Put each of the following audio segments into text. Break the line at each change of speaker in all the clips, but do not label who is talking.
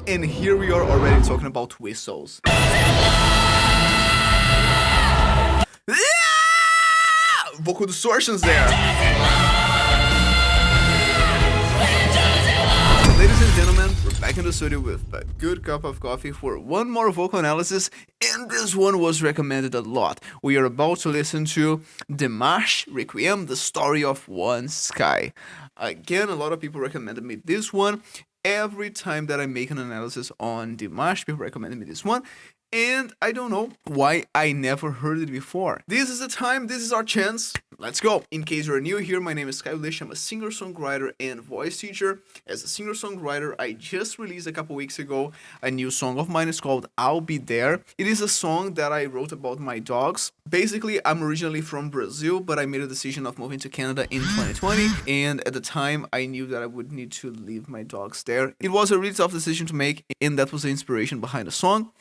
And here we are already talking about whistles. Vocal distortions there. Ladies and gentlemen, we're back in the studio with a good cup of coffee for one more vocal analysis, and this one was recommended a lot. We are about to listen to Dimash, Requiem, the story of one sky. Again, a lot of people recommended me this one. Every time that I make an analysis on Dimash, people recommended me this one. And I don't know why I never heard it before. This is the time, this is our chance. Let's go. In case you're new here, my name is Sky Lish. I'm a singer-songwriter and voice teacher. As a singer-songwriter, I just released a couple weeks ago a new song of mine. It's called I'll Be There. It is a song that I wrote about my dogs. Basically, I'm originally from Brazil, but I made a decision of moving to Canada in 2020. And at the time, I knew that I would need to leave my dogs there. It was a really tough decision to make, and that was the inspiration behind the song.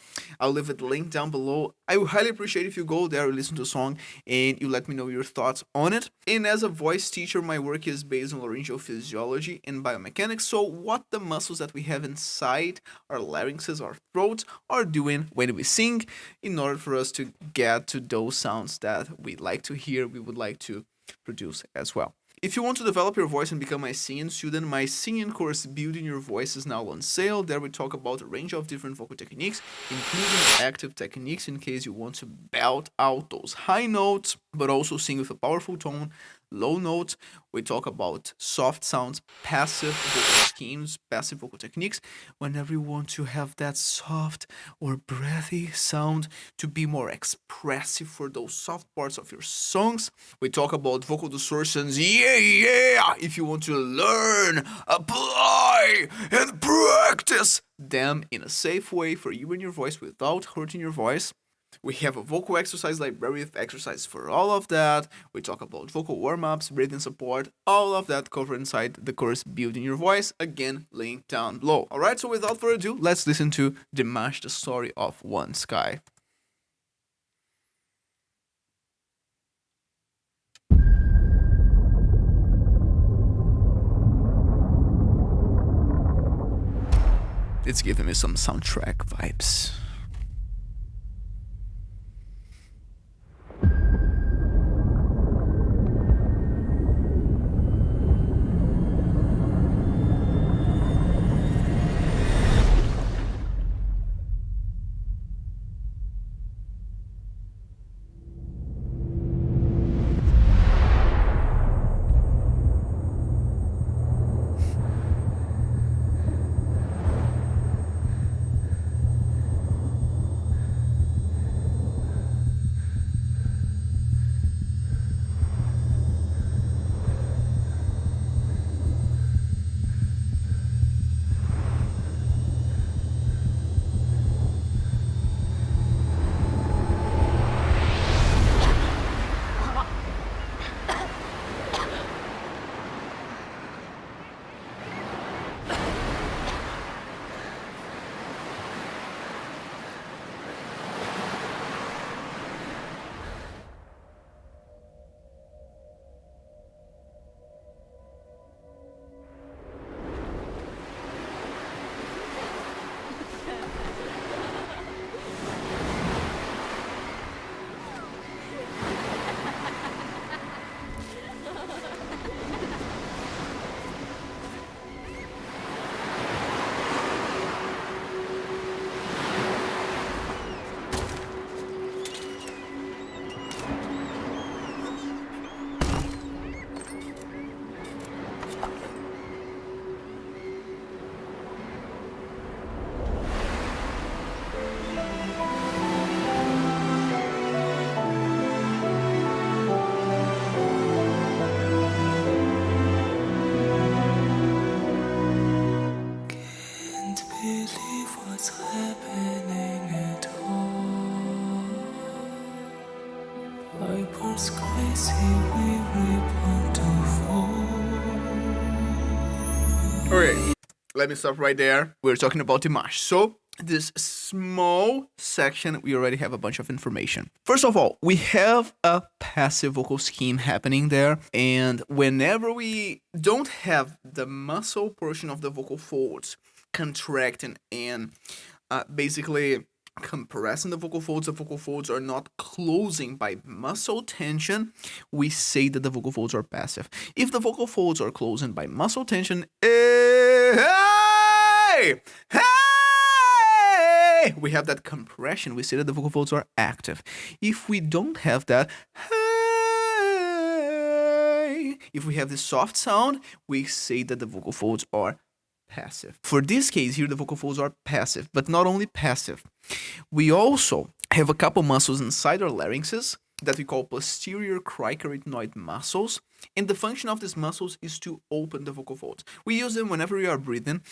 I'll leave it linked down below. I would highly appreciate if you go there and listen to the song and you let me know your thoughts on it. And as a voice teacher, my work is based on laryngeal physiology and biomechanics. So what the muscles that we have inside our larynxes, our throats, are doing when we sing in order for us to get to those sounds that we like to hear, we would like to produce as well. If you want to develop your voice and become my singing student, my singing course Building Your Voice is now on sale. There we talk about a range of different vocal techniques, including active techniques in case you want to belt out those high notes, but also sing with a powerful tone, low notes. We talk about soft sounds, passive vocal schemes, passive vocal techniques, whenever you want to have that soft or breathy sound to be more expressive for those soft parts of your songs. We talk about vocal distortions, if you want to learn, apply, and practice them in a safe way for you and your voice without hurting your voice. We have a vocal exercise library with exercise for all of that. We talk about vocal warm-ups, breathing support, all of that covered inside the course Building Your Voice. Again, link down below. Alright, so without further ado, let's listen to Dimash, the story of one sky. It's giving me some soundtrack vibes. Okay, let me stop right there. We're talking about Dimash. So, this small section, we already have a bunch of information. First of all, we have a passive vocal scheme happening there. And whenever we don't have the muscle portion of the vocal folds contracting and basically compressing the vocal folds. The vocal folds are not closing by muscle tension, we say that the vocal folds are passive. If the vocal folds are closing by muscle tension, hey, hey, we have that compression, we say that the vocal folds are active. If we don't have that, hey, if we have this soft sound, we say that the vocal folds are passive. For this case here, the vocal folds are passive, but not only passive. We also have a couple muscles inside our larynxes that we call posterior cricoarytenoid muscles, and the function of these muscles is to open the vocal folds. We use them whenever we are breathing,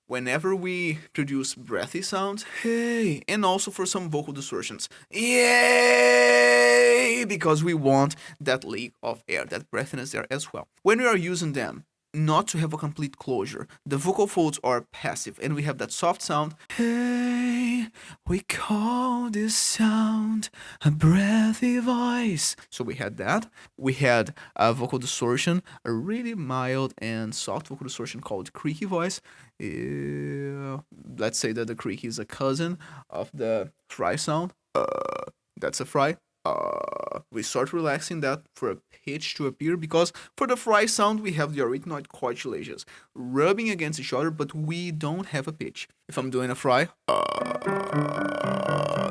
whenever we produce breathy sounds, hey, and also for some vocal distortions, yay, because we want that leak of air, that breathiness there as well. When we are using them, not to have a complete closure, the vocal folds are passive, and we have that soft sound. Hey, we call this sound a breathy voice. So we had that. We had a vocal distortion, a really mild and soft vocal distortion called creaky voice. Let's say that the creaky is a cousin of the fry sound. That's a fry. We start relaxing that for a pitch to appear, because for the fry sound we have the arytenoid cartilages rubbing against each other, but we don't have a pitch. If I'm doing a fry,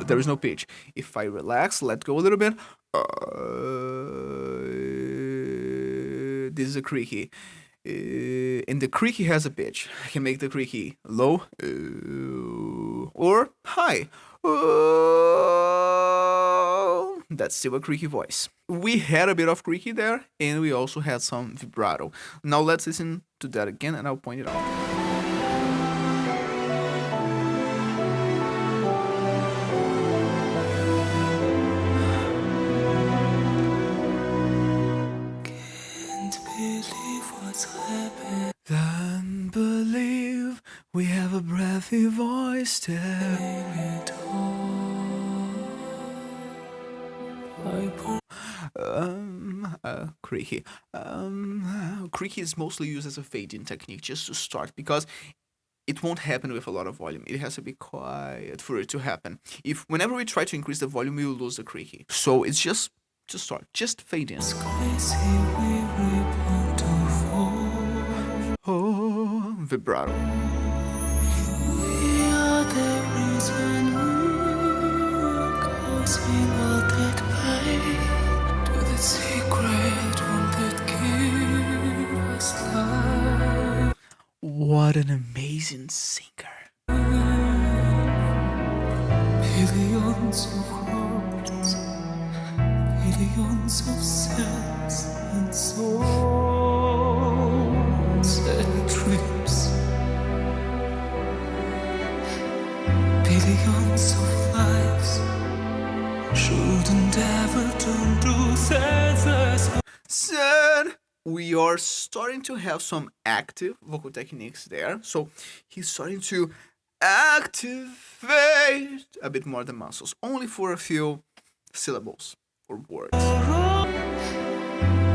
there is no pitch. If I relax, let go a little bit, this is a creaky. And the creaky has a pitch. I can make the creaky low or high. That's still a creaky voice. We had a bit of creaky there, and we also had some vibrato. Now let's listen to that again, and I'll point it out. Can't believe we have a breathy voice there. Creaky. Creaky is mostly used as a fade-in technique just to start, because it won't happen with a lot of volume. It has to be quiet for it to happen. If whenever we try to increase the volume, we will lose the creaky. So it's just to start, just fade in. Oh, vibrato. We are the reason we're causing all that pain, to the secret room that gives us life. What an amazing singer. Billions of hearts, billions of cells and souls and dreams, billions of lives shouldn't ever turn to senseless. Son, we are starting to have some active vocal techniques there. So he's starting to activate a bit more the muscles, only for a few syllables or words.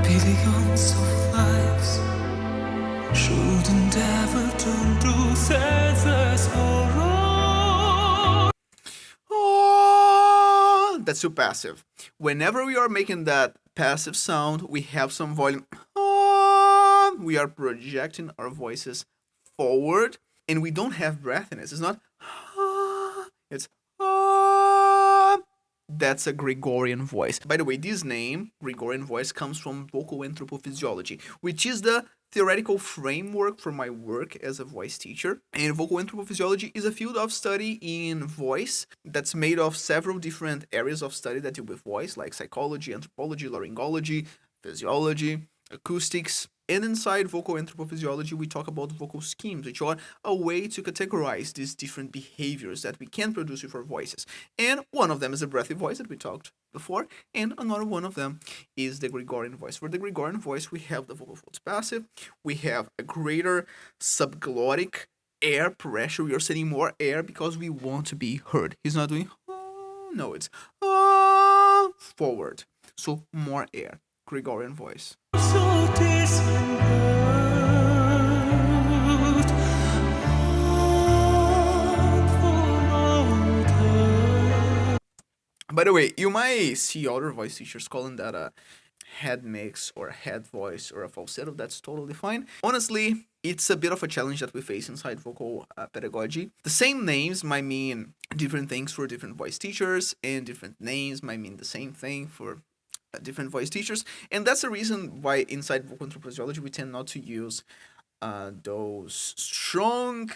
Billions of lives shouldn't ever turn to senseless horror. Oh, that's too passive. Whenever we are making that passive sound, we have some volume. Oh, we are projecting our voices forward, and we don't have breathiness. It's not. It's. That's a Gregorian voice. By the way, this name, Gregorian voice, comes from vocal anthropophysiology, which is the theoretical framework for my work as a voice teacher. And vocal anthropophysiology is a field of study in voice that's made of several different areas of study that deal with voice, like psychology, anthropology, laryngology, physiology, acoustics. And inside vocal anthropophysiology, we talk about vocal schemes, which are a way to categorize these different behaviors that we can produce with our voices. And one of them is the breathy voice that we talked before, and another one of them is the Gregorian voice. For the Gregorian voice, we have the vocal folds passive, we have a greater subglottic air pressure. We are sending more air because we want to be heard. He's not doing, no, it's forward. So more air. Gregorian voice. So By the way, you might see other voice teachers calling that a head mix or a head voice or a falsetto. That's totally fine. Honestly, it's a bit of a challenge that we face inside vocal pedagogy. The same names might mean different things for different voice teachers, and different names might mean the same thing for different voice teachers. And that's the reason why inside vocal anthropology we tend not to use those strong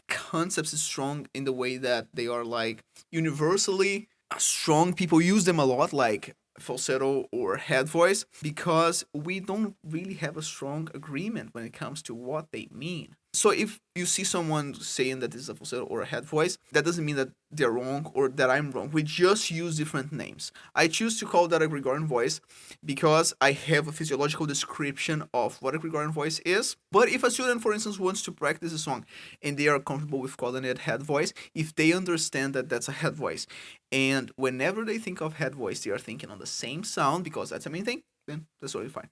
concepts, strong in the way that they are like universally strong. People use them a lot, like falsetto or head voice, because we don't really have a strong agreement when it comes to what they mean. So if you see someone saying that this is a falsetto or a head voice, that doesn't mean that they're wrong or that I'm wrong. We just use different names. I choose to call that a Gregorian voice because I have a physiological description of what a Gregorian voice is. But if a student, for instance, wants to practice a song and they are comfortable with calling it head voice, if they understand that that's a head voice, and whenever they think of head voice, they are thinking on the same sound because that's the main thing, then that's totally fine.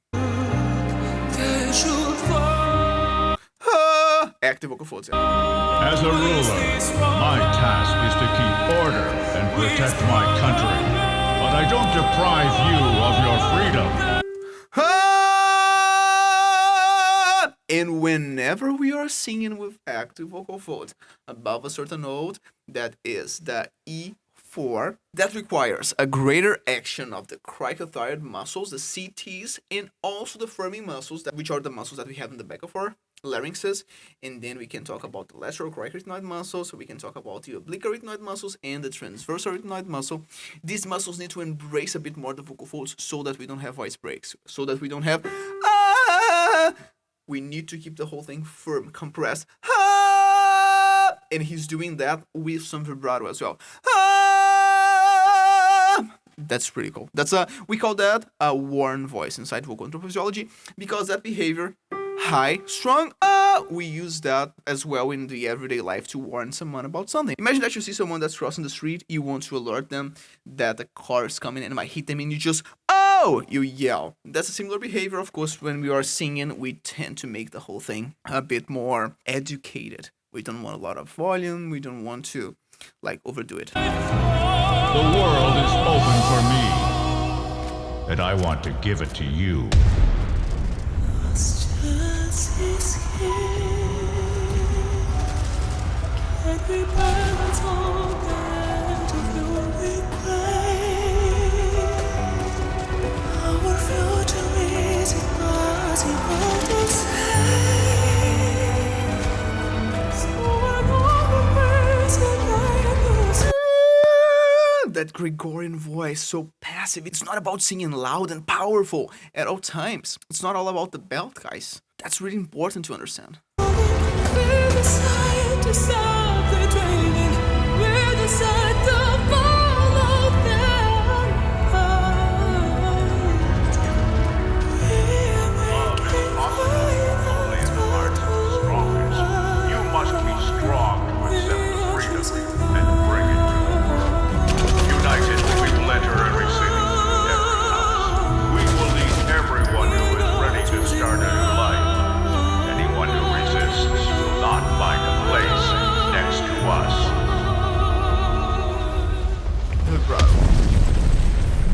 Active vocal folds.
As a ruler, my task is to keep order and protect my country. But I don't deprive you of your freedom.
And whenever we are singing with active vocal folds above a certain note, that is the E4, that requires a greater action of the cricothyroid muscles, the CTs, and also the firming muscles, which are the muscles that we have in the back of our larynxes. And then we can talk about the lateral cricoretinoid muscles, so we can talk about the oblique arytenoid muscles and the transverse arytenoid muscle. These muscles need to embrace a bit more the vocal folds so that we don't have voice breaks, so that we don't have we need to keep the whole thing firm, compressed. And he's doing that with some vibrato as well. That's pretty cool. We call that a worn voice inside vocal anthropology, because that behavior, high, strong, we use that as well in the everyday life to warn someone about something. Imagine that you see someone that's crossing the street, you want to alert them that the car is coming and might hit them, and you just, you yell. That's a similar behavior. Of course, when we are singing, we tend to make the whole thing a bit more educated. We don't want a lot of volume, we don't want to overdo it.
The world is open for me, and I want to give it to you.
That Gregorian voice, so passive. It's not about singing loud and powerful at all times. It's not all about the belt, guys. That's really important to understand.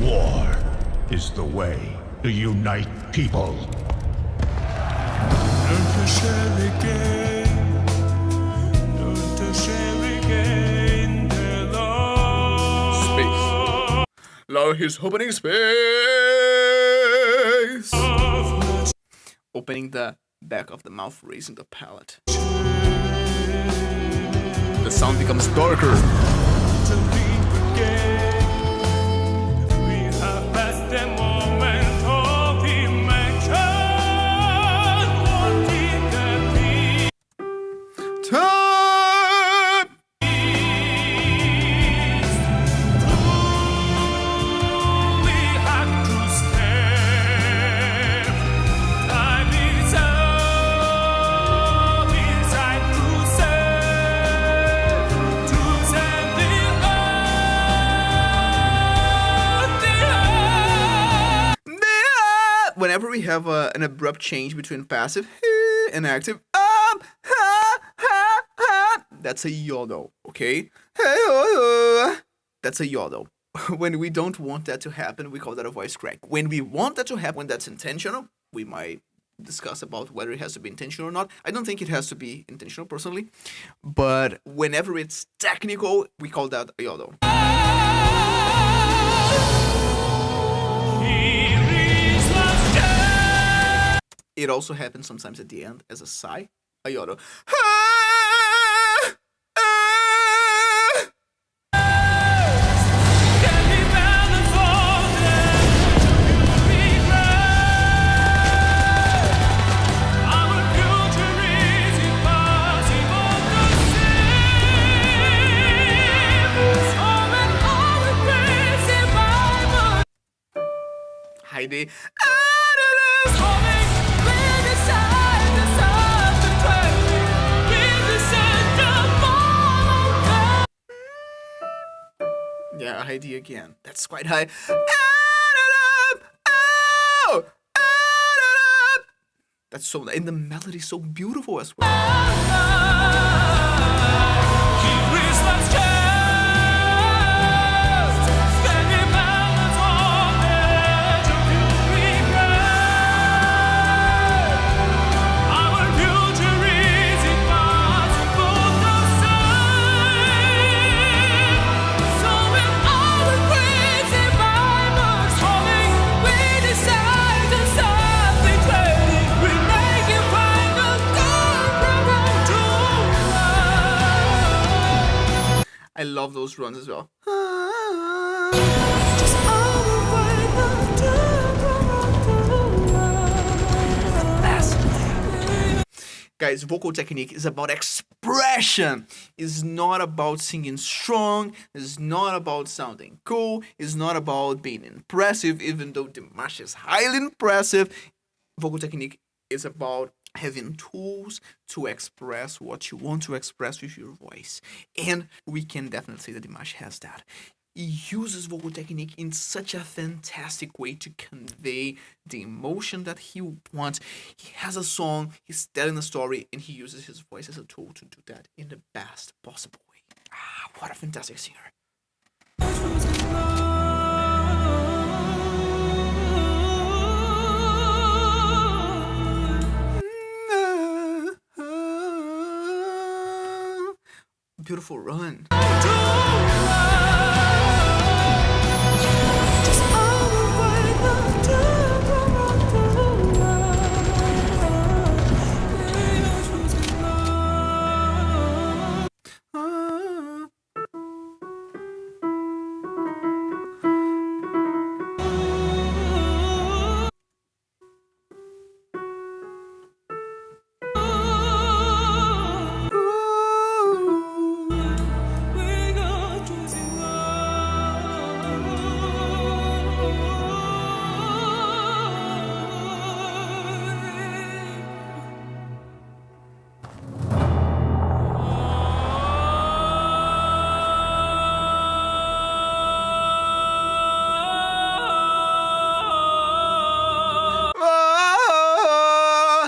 War is the way to unite people.
Space. Now he's opening space. Opening the back of the mouth, raising the palate. The sound becomes darker. Whenever we have an abrupt change between passive and active, that's a yodel, okay? That's a yodel. When we don't want that to happen, we call that a voice crack. When we want that to happen, when that's intentional, we might discuss about whether it has to be intentional or not. I don't think it has to be intentional personally, but whenever it's technical, we call that a yodel. It also happens sometimes at the end as a sigh, a yodel. Heidi. Yeah, Heidi again. That's quite high. That's so, and the melody is so beautiful as well. I love those runs as well. Guys, vocal technique is about expression. It's not about singing strong. It's not about sounding cool. It's not about being impressive, even though Dimash is highly impressive. Vocal technique is about having tools to express what you want to express with your voice. And we can definitely say that Dimash has that. He uses vocal technique in such a fantastic way to convey the emotion that he wants. He has a song, he's telling a story, and he uses his voice as a tool to do that in the best possible way. What a fantastic singer. Beautiful run.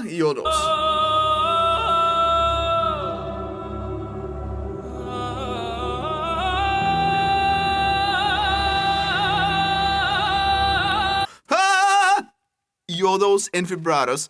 Yodels. Yodels and vibratos.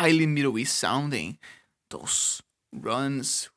highly Middle East sounding. Those runs.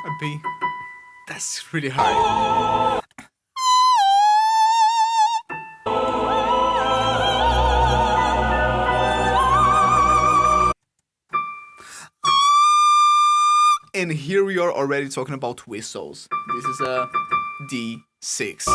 A B. That's really high. And here we are already talking about whistles. This is a D6.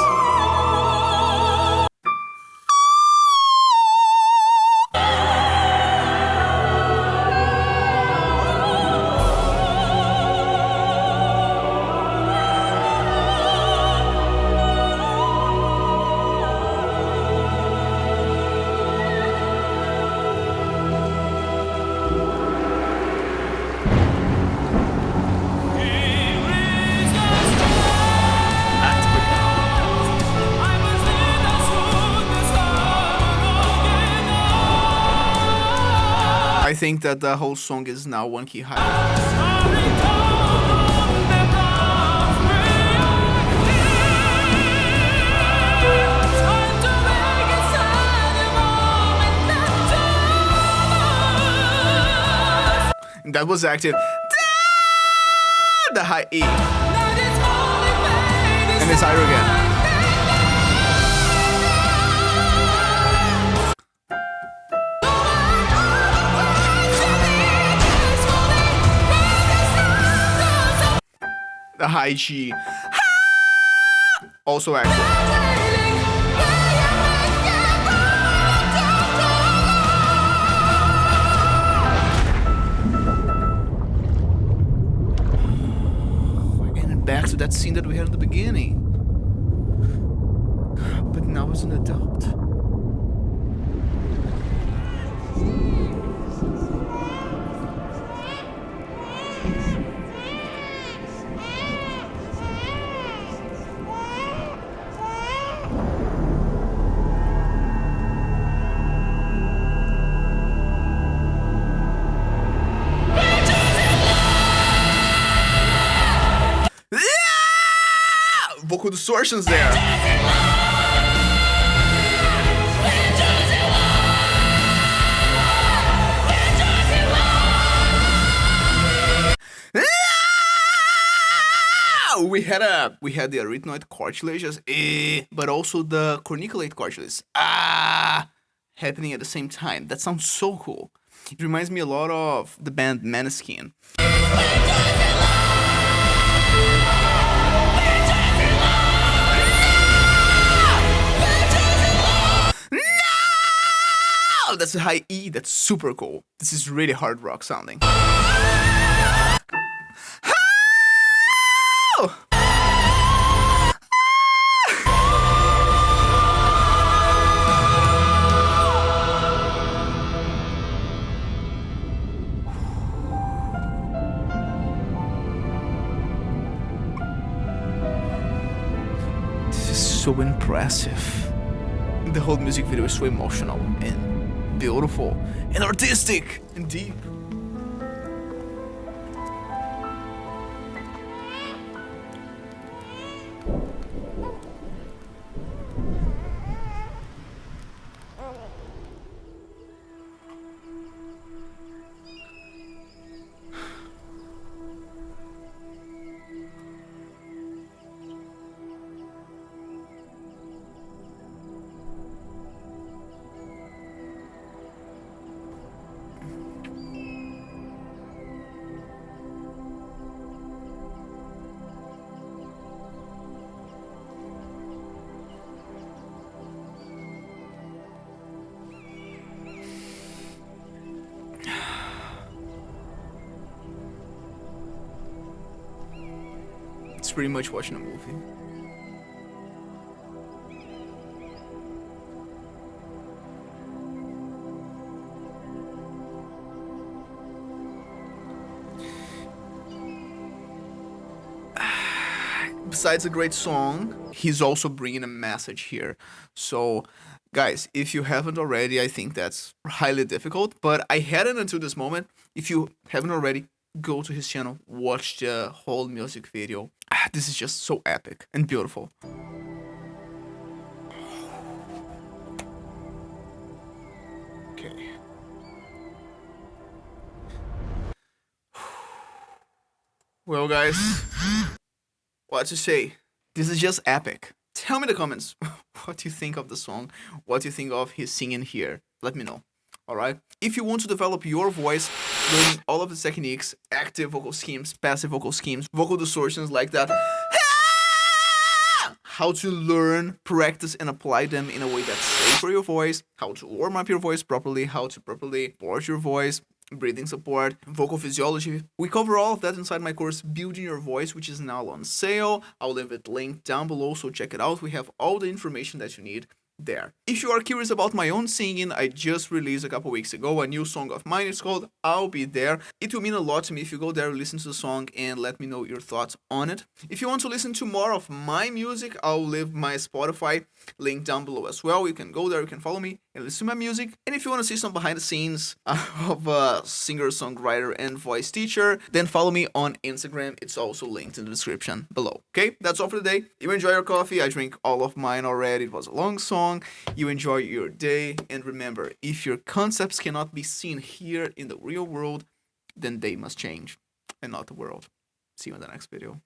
I think that the whole song is now one key higher. That was active. The high E. And it's higher again. The high G. Also active. Back to that scene that we had in the beginning. But now as an adult. Vocal distortions there. We had the arytenoid cartilages, but also the corniculate cartilages, happening at the same time. That sounds so cool. It reminds me a lot of the band Maneskin. That's a high E. That's super cool. This is really hard rock sounding. This is so impressive. The whole music video is so emotional and beautiful and artistic and deep. It's pretty much watching a movie. Besides a great song, he's also bringing a message here. So, guys, if you haven't already, I think that's highly difficult, but I hadn't until this moment. If you haven't already, go to his channel, watch the whole music video. This is just so epic and beautiful. Okay. Well, guys, what to say? This is just epic. Tell me in the comments what you think of the song, what you think of his singing here. Let me know. Alright? If you want to develop your voice, learning all of the techniques, active vocal schemes, passive vocal schemes, vocal distortions like that, how to learn, practice, and apply them in a way that's safe for your voice, how to warm up your voice properly, how to properly support your voice, breathing support, vocal physiology. We cover all of that inside my course, Building Your Voice, which is now on sale. I'll leave it linked down below, so check it out. We have all the information that you need there. If you are curious about my own singing, I just released a couple weeks ago a new song of mine. It's called I'll Be There. It will mean a lot to me if you go there, listen to the song, and let me know your thoughts on it. If you want to listen to more of my music, I'll leave my Spotify link down below as well. You can go there, you can follow me and listen to my music. And if you want to see some behind the scenes of a singer, songwriter, and voice teacher, then follow me on Instagram. It's also linked in the description below. Okay, that's all for today. You enjoy your coffee. I drink all of mine already. It was a long song. You enjoy your day, and remember, if your concepts cannot be seen here in the real world, then they must change, and not the world. See you in the next video.